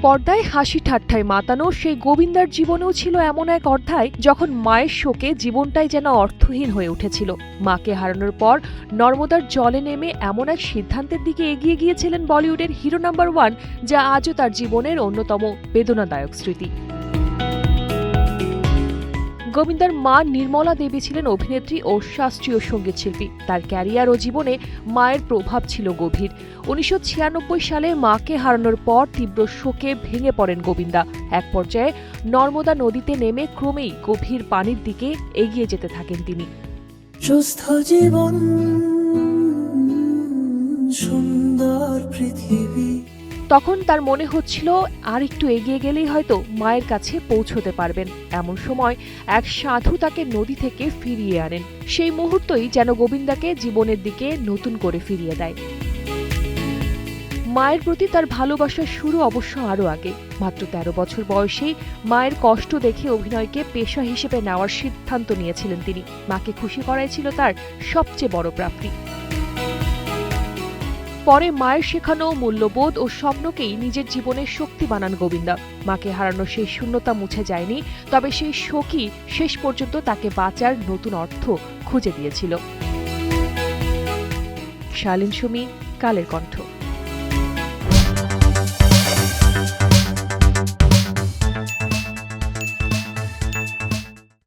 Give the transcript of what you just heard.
পর্দায় হাসি ঠাট্টায় মাতানো সেই গোবিন্দার জীবনেও ছিল এমন এক অধ্যায় যখন মায়ের শোকে জীবনটাই যেন অর্থহীন হয়ে উঠেছিল। মাকে হারানোর পর নর্মদার জলে নেমে এমন এক সিদ্ধান্তের দিকে এগিয়ে গিয়েছিলেন বলিউডের হিরো নাম্বার 1, যা আজও তার জীবনের অন্যতম বেদনাদায়ক স্মৃতি। গোবিন্দার মা নির্মলা দেবী ছিলেন অভিনেত্রী ও শাস্ত্রীয় সঙ্গীত শিল্পী। তার ক্যারিয়ার ও জীবনে মায়ের প্রভাব ছিল গভীর। 1996 সালে মাকে হারানোর পর তীব্র শোকে ভেঙে পড়েন গোবিন্দা। এক পর্যায়ে নর্মদা নদীতে নেমে ক্রমেই গভীর পানির দিকে এগিয়ে যেতে থাকেন তিনি। সুস্থ জীবন, সুন্দর পৃথিবী। তখন তার মনে হচ্ছিল আর একটু এগিয়ে গেলেই হয়তো মায়ের কাছে পৌঁছতে পারবেন। এমন সময় এক সাধু তাকে নদী থেকে ফিরিয়ে আনেন। সেই মুহূর্তই যেন গোবিন্দাকে জীবনের দিকে নতুন করে ফিরিয়ে দেয়। মায়ের প্রতি তার ভালোবাসার শুরু অবশ্য আরও আগে। মাত্র 13 বছর বয়সেই মায়ের কষ্ট দেখে অভিনয়কে পেশা হিসেবে নেওয়ার সিদ্ধান্ত নিয়েছিলেন তিনি। মাকে খুশি করাই ছিল তার সবচেয়ে বড় প্রাপ্তি। পরে মায়ের শেখানো মূল্যবোধ ও স্বপ্নকেই নিজের জীবনের শক্তি বানান গোবিন্দা। মাকে হারানোর সেই শূন্যতা মুছে যায়নি, তবে সেই শোকই শেষ পর্যন্ত তাকে বাঁচার নতুন অর্থ খুঁজে দিয়েছিল। শালীন সুমি, কালের কণ্ঠ।